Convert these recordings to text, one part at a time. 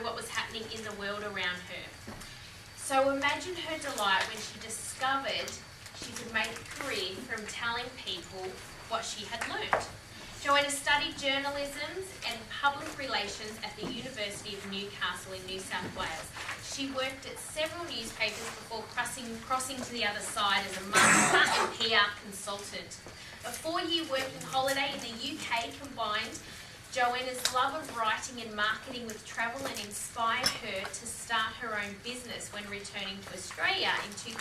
what was happening in the world around her. So imagine her delight when she discovered she could make a career from telling people what she had learned. Joanna studied journalism and public relations at the University of Newcastle in New South Wales. She worked at several newspapers before crossing to the other side as a marketer and PR consultant. A 4-year working holiday in the UK combined Joanna's love of writing and marketing with travel and inspired her to start her own business when returning to Australia in 2005.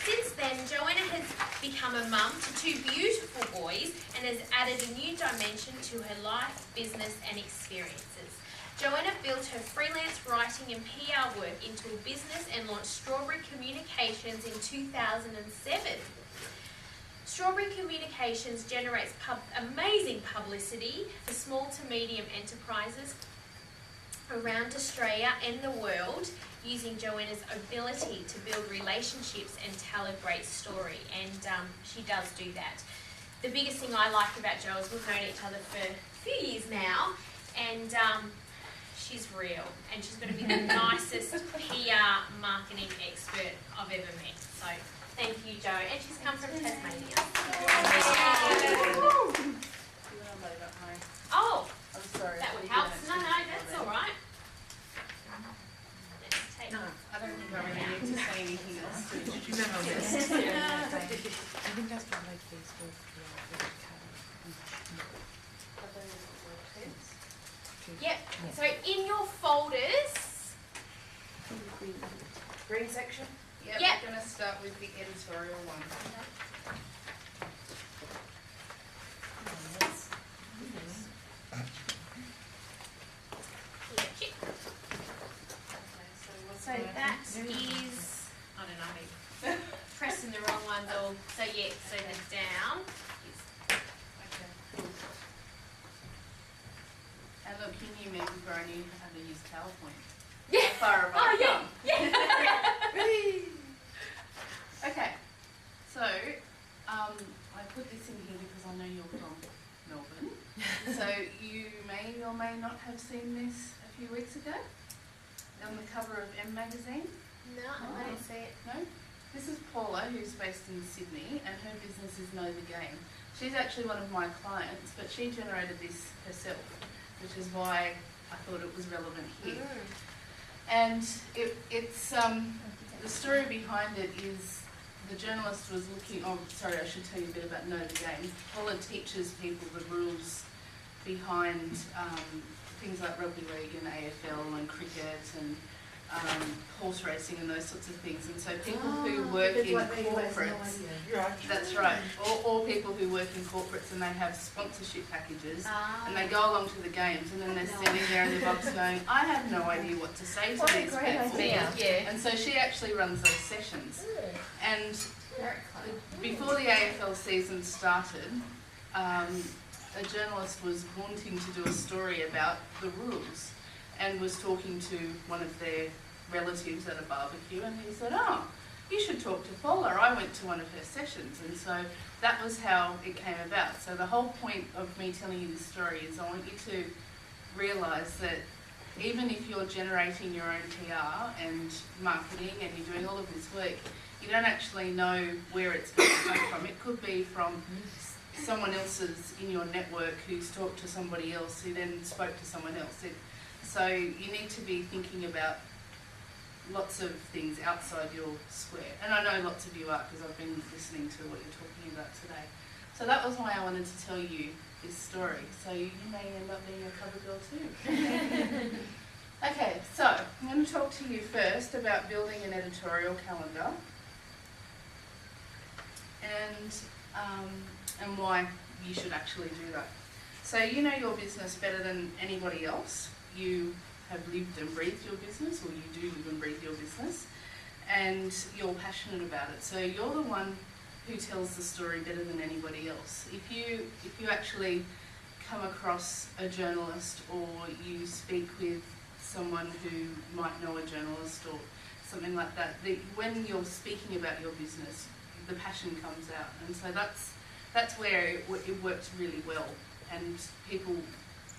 Since then, Joanna has become a mum to 2 beautiful boys and has added a new dimension to her life, business and experiences. Joanna built her freelance writing and PR work into a business and launched Strawberry Communications in 2007. Strawberry Communications generates amazing publicity for small to medium enterprises around Australia and the world, using Joanna's ability to build relationships and tell a great story, and she does do that. The biggest thing I like about Jo is we've known each other for a few years now, and she's real, and she's going to be the nicest PR marketing expert I've ever met. So thank you, Jo, and she's come from Tasmania. Oh, I'm sorry. that would help. No, that's all right. No, I don't think I really need to say anything else. Did you No, yes. I think that's what like Facebook. Yep. So in your folders. Green section? Yep, Yep. we're going to start with the editorial one. So that is, I don't know, pressing the wrong ones all. So yeah, so the down is. Okay, cool. And look, you knew me before I knew how to use PowerPoint. Yeah. How far have I come? Yeah. Okay, so I put this in here because I know you're from Melbourne. So you may or may not have seen this a few weeks ago on the cover of M magazine. No, I didn't see it. No? This is Paula, who's based in Sydney, and her business is Know the Game. She's actually one of my clients, but she generated this herself, which is why I thought it was relevant here. And it's the story behind it is the journalist was looking. Oh, sorry, I should tell you a bit about Know the Game. Paula teaches people the rules behind things like rugby league and AFL and cricket and horse racing and those sorts of things. And so people who work in corporates, that's right, or people who work in corporates and they have sponsorship packages and they go along to the games and then they're sitting there in the box going, I have no idea what to say to these people. Yeah. And so she actually runs those sessions. And before the AFL season started, a journalist was wanting to do a story about the rules and was talking to one of their relatives at a barbecue, and he said, oh, you should talk to Paula. I went to one of her sessions. And so that was how it came about. So the whole point of me telling you this story is I want you to realise that even if you're generating your own PR and marketing and you're doing all of this work, you don't actually know where it's going to come from. It could be from someone else's in your network who's talked to somebody else who then spoke to someone else. So you need to be thinking about lots of things outside your square. And I know lots of you are because I've been listening to what you're talking about today. So that was why I wanted to tell you this story. So you may end up being a cover girl too. Okay, so I'm going to talk to you first about building an editorial calendar and why you should actually do that. So you know your business better than anybody else. You have lived and breathed your business, or you do live and breathe your business, and you're passionate about it. So you're the one who tells the story better than anybody else. If you actually come across a journalist or you speak with someone who might know a journalist or something like that, when you're speaking about your business, the passion comes out, and so that's where it works really well, and people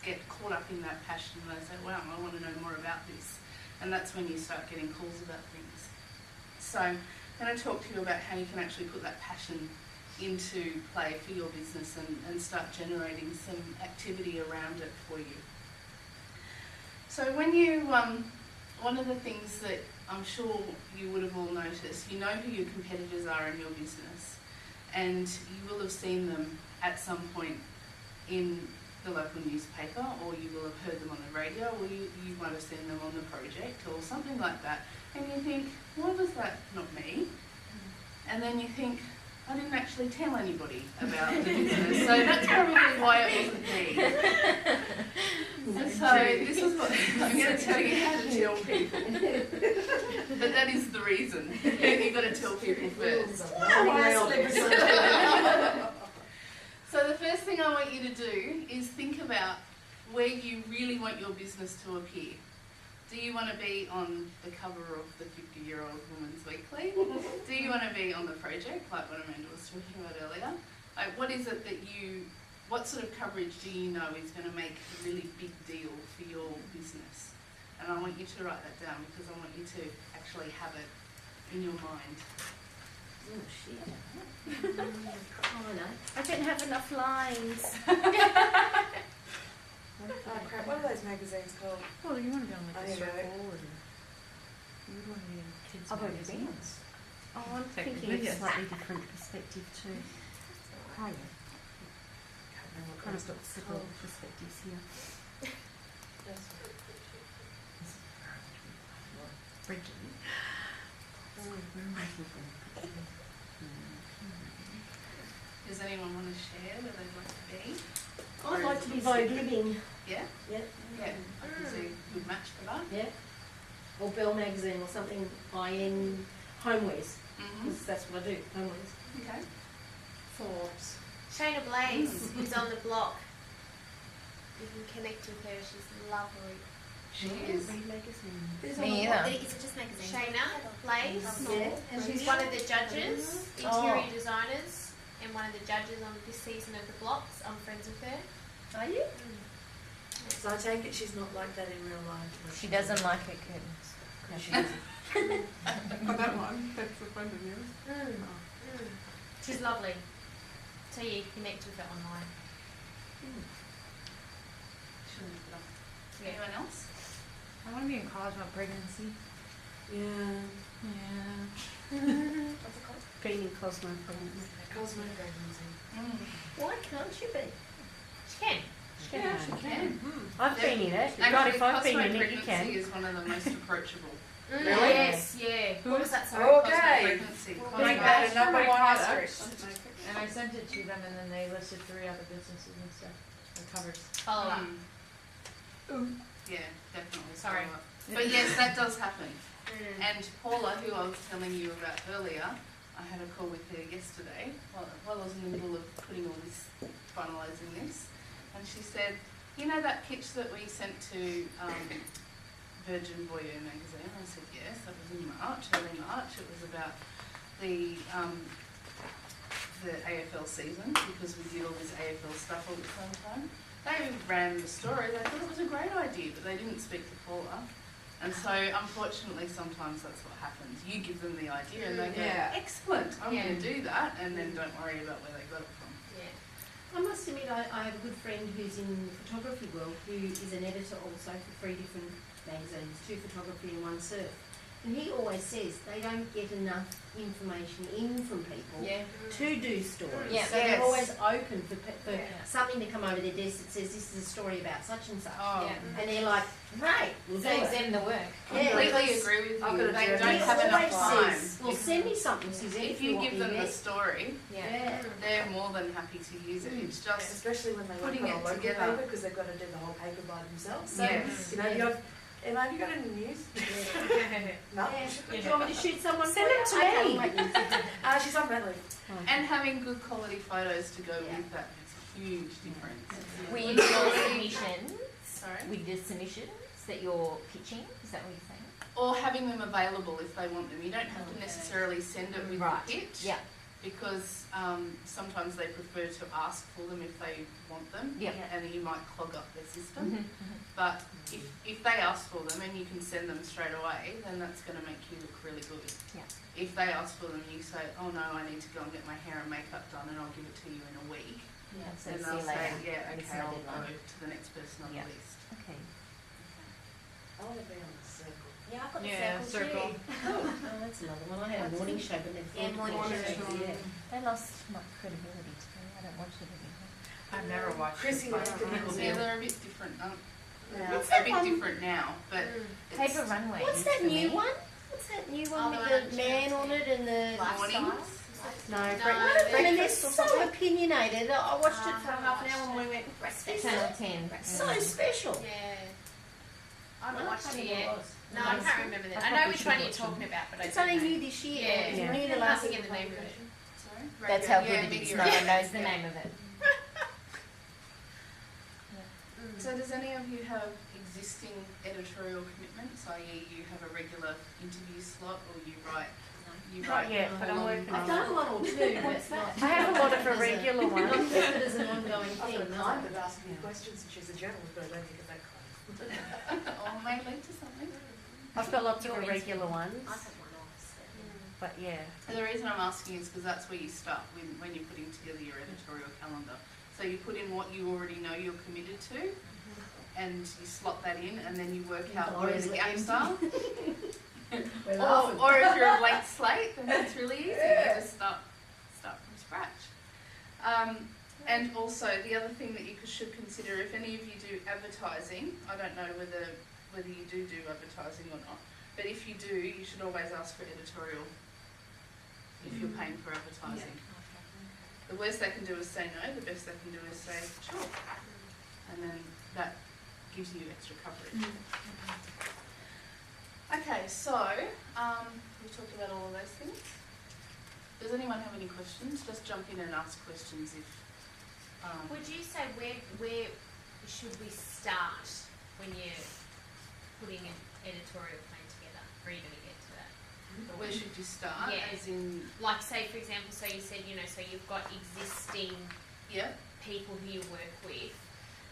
get caught up in that passion and they say, wow, I want to know more about this. And that's when you start getting calls about things. So I'm going to talk to you about how you can actually put that passion into play for your business and start generating some activity around it for you. So when you, one of the things that I'm sure you would have all noticed, you know who your competitors are in your business, and you will have seen them at some point in the local newspaper, or you will have heard them on the radio, or you might have seen them on the project or something like that, and you think, why was that not me? And then you think, I didn't actually tell anybody about the business, so that's probably why it wasn't me. And so this is what I'm going to tell you how to tell people. But that is the reason. You've got to tell people first. So the first thing I want you to do is think about where you really want your business to appear. Do you want to be on the cover of the 50-Year-Old Woman's Weekly? Do you want to be on the project, like what Amanda was talking about earlier? Like, what is it that what sort of coverage do you know is going to make a really big deal for your business? And I want you to write that down because I want you to actually have it in your mind. Oh shit. Oh no. I don't have enough lines. Oh crap, what are those magazines called? Well, you want to be on like I a know. circle, or you would want to be in kids' I've got magazines. Oh, I'm Technically, thinking yes. a slightly different perspective too. Oh yeah. Kind of got several perspectives here. Bridget. Does anyone want to share where they'd like to be? I'd like to be Vogue Living. Yeah? Yeah. Yeah, I can see a good match for that. Yeah. Or Belle Magazine or something high-end homewares. Because that's what I do, homewares. Okay. Forbes. Shayna Blaze, who's on the block. You can connect with her, she's lovely. She is. Read magazine. Me either. Is it just magazines? Shayna Blaze, Yeah. and she's one of the judges, interior designers, and one of the judges on this season of the blocks. I'm friends with her. Are you? So I take it she's not like that in real life. She doesn't like her curtains. No, she doesn't. That one, that's a friend of yours. She's lovely. So you connect with her online. Yeah. Anyone else? I want to be in college about pregnancy. Yeah. Yeah. What's it called? Being in Cosmo pregnancy. Cosmo pregnancy. Why can't you be? She can. Yeah, she can. I've been in it. God, Actually, if I've been Cosmo in it, you pregnancy can. is one of the most approachable. Really? Yes, yeah. What was that? Sorry. Cosmo Okay. pregnancy. Make that a number one product. asterisk. And I sent it to them, and then they listed 3 other businesses and stuff. It covers. Follow up. Yeah, definitely. Sorry. follow up. But yes, that does happen. And Paula, who I was telling you about earlier, I had a call with her yesterday while I was in the middle of putting all this, finalising this, and she said, you know that pitch that we sent to Virgin Voyeur magazine? I said, yes, that was in March, early March. It was about the AFL season, because we did all this AFL stuff all at the same time. They ran the story, they thought it was a great idea, but they didn't speak to Paula. And so, unfortunately, sometimes that's what happens. You give them the idea and they go, excellent, I'm going to do that, and then don't worry about where they got it from. Yeah. I must admit, I have a good friend who's in the photography world who is an editor also for 3 different magazines, 2 photography and 1 surf. And he always says they don't get enough information in from people to do stories. Yeah. So they're always open for something to come over their desk that says this is a story about such and such. Oh, Yeah. And they're like, great, we'll do Saves it. them the work. Yeah, completely agree with I've you. got a They journal. don't He have enough always time. says, well, send me something, Suzanne, If you give them the this. story, Yeah. they're more than happy to use it. It's just Especially when they work putting on a it local together. paper because they've got to do the whole paper by themselves. So, Yes. you know, Emma, have you got any news? No? Do you want me to shoot someone? Send it to Okay, me. wait. She's on mat leave. And having good quality photos to go Yeah. with that makes a huge difference. We do submissions. Sorry? We do submissions that you're pitching. Is that what you're saying? Or having them available if they want them. You don't have to necessarily send it with Right. the pitch. Yeah. because sometimes they prefer to ask for them if they want them, Yep. and you might clog up their system. Mhm. But if they ask for them and you can send them straight away, then that's going to make you look really good. Yeah. If they ask for them and you say, oh no, I need to go and get my hair and makeup done and I'll give it to you in a week, Yeah, so then see they'll you say, later. yeah, It's okay, my I'll go deadline. to the next person on Yeah. the list. Okay. I want to be on the circle. Yeah, I've got Yeah, the circle. Oh, that's another one. I had a morning show, but never Yeah, morning shows, Yeah. They lost my credibility to me. I don't watch it anymore. I've never watched Chrissy it. but- left it in Yeah, they're a bit different. What's A that bit one? different now, but it's Paper Runway. What's is that for new me. one? What's that new one Oh, with the the one man on on it and the... mornings. No, No, they're breakfast or so something? opinionated. I watched it for I half an watched hour and we it. went, Breakfast. Channel 10. so special. Yeah. I haven't No, watched I it can't remember yet. what it was. No, I can't remember that. I know which one you're talking about, but I It's don't only know. new this year. Yeah. It was Yeah. new the I last can't think of the name of it. Sorry? That's how Yeah, good it is. media No one radio. knows the Yeah. name of it. So does any of you have existing editorial commitments, i.e. you have a regular interview slot or you write? Not yet, but I'm working I've on done it. one or two, but it's not. I have a lot of irregular Not ones. listed as an ongoing I've thing. got a no. client that asks me questions and she's a journalist, but I don't think of that kind. Or may lead to something? I've got lots of irregular ones, I've had one off. but yeah. The reason I'm asking is because that's where you start when you're putting together your editorial calendar. So you put in what you already know you're committed to, and you slot that in, and then you work out where the gaps are. We're laughing. Or if you're a blank slate, then it's really easy. You just start from scratch. And also the other thing that you should consider, if any of you do advertising, I don't know whether you do advertising or not, but if you do, you should always ask for editorial if you're paying for advertising. The worst they can do is say no, the best they can do is say sure. And then that gives you extra coverage. Okay, so we talked about all of those things. Does anyone have any questions? Just jump in and ask questions if... Would you say where should we start when you're putting an editorial plan together? Or are you going to get to that? where should you start? Yeah. As in, Like, say, for example, so you said, so you've got existing yeah. people who you work with,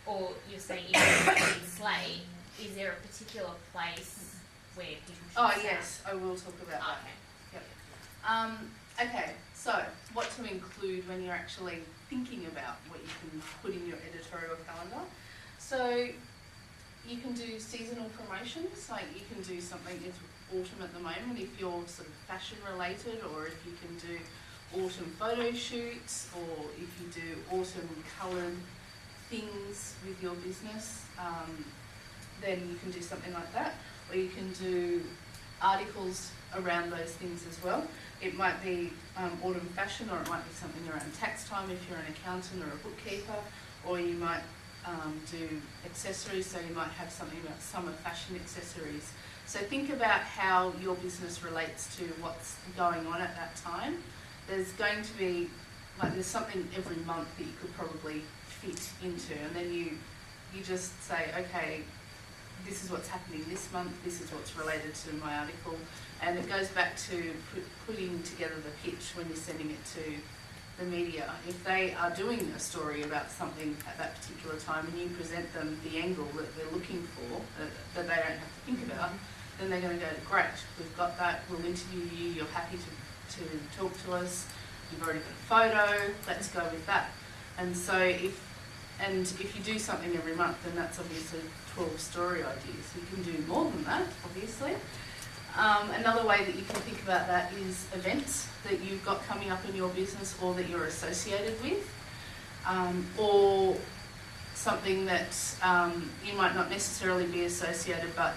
or you're saying you're in Slate, is there a particular place where people should Oh start? yes, I will talk about that. Okay. Okay, so what to include when you're actually thinking about what you can put in your editorial calendar. So you can do seasonal promotions, like you can do something, it's autumn at the moment, if you're sort of fashion related, or if you can do autumn photo shoots, or if you do autumn coloured things with your business, then you can do something like that. Or you can do articles around those things as well. It might be autumn fashion, or it might be something around tax time if you're an accountant or a bookkeeper, or you might do accessories, so you might have something about summer fashion accessories. So think about how your business relates to what's going on at that time. There's going to be, there's something every month that you could probably fit into, and then you just say, okay, this is what's happening this month, this is what's related to my article, and it goes back to putting together the pitch when you're sending it to the media. If they are doing a story about something at that particular time and you present them the angle that they're looking for, that they don't have to think about, then they're going to go, great, we've got that, we'll interview you, you're happy to talk to us, you've already got a photo, let's go with that. And so if you do something every month, then that's obviously 12 story ideas. You can do more than that, obviously. Another way that you can think about that is events that you've got coming up in your business or that you're associated with, or something that you might not necessarily be associated, but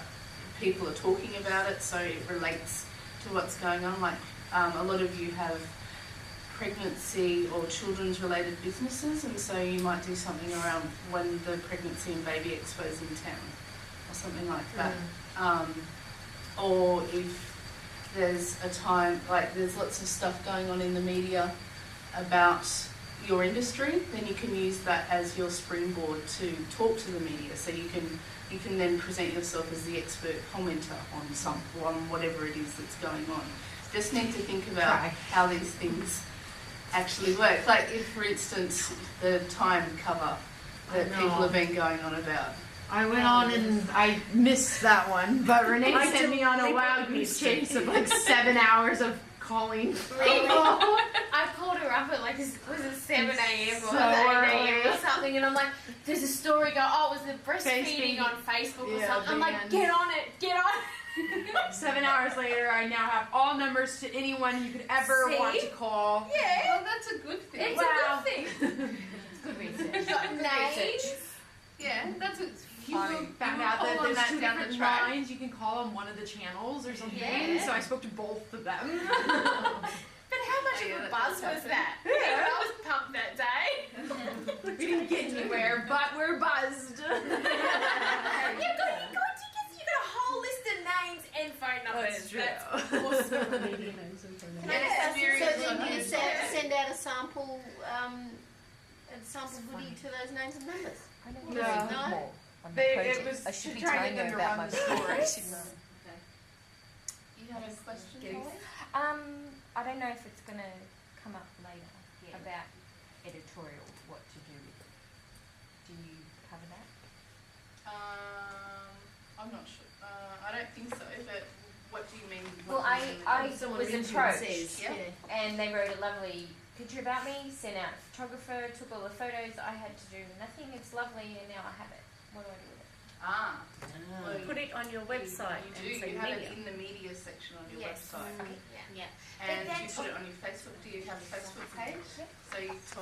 people are talking about it, so it relates to what's going on. Like a lot of you have pregnancy or children's related businesses, and so you might do something around when the Pregnancy and Baby Expo is in town or something like that. Or if there's a time, there's lots of stuff going on in the media about your industry, then you can use that as your springboard to talk to the media. So you can then present yourself as the expert commenter on whatever it is that's going on. Just need to think about how these things actually work. Like if, for instance, the time cover that I know. people have been going on about. I went on and I missed that one, but Renee I sent me on a wild goose chase of like 7 hours of calling people. I called her up at like, was it 7 a.m. or So 8 a.m. early. or something, and I'm like, there's a story going, oh, it was the breastfeeding Breastfeeding. on Facebook or Yeah, something. I'm like, banned. get on it. 7 hours later, I now have all numbers to anyone you could ever See? want to call. Yeah, Well, that's a good thing. it's Wow. a good thing. It's good research. You've got names. Yeah, that's a. You found out that there's two different lines. You can call on one of the channels or something. Yeah. So I spoke to both of them. But how much Yeah, of a that buzz does was happen. that? Yeah. I was pumped that day. We didn't get anywhere, but we're buzzed. You've got tickets, you've got a whole list of names and phone numbers. That's true. awesome. Media names and phone numbers. And Yeah. experience So on then you those. send out a sample goodie to those names and numbers. I don't No. know No? more on the They- it project. was I should to be try telling and get her them to about run my the story. stories. She knows. You have a question, Yes. Holly? I don't know if it's going to come up later Yeah. about editorial, what to do with it. Do you cover that? I'm not sure. I don't think so, but what do you mean? Well, what do you mean? I Someone was rings you and approached says, Yeah. and they wrote a lovely picture about me, sent out a photographer, took all the photos. I had to do nothing. It's lovely, and now I have it. What do I do with it? Ah, well, Put it on your website You and do. say You have media. it in the media section on your Yes. website, Yeah. and you that's- put it on your Facebook. Do you have a Facebook page? So you talk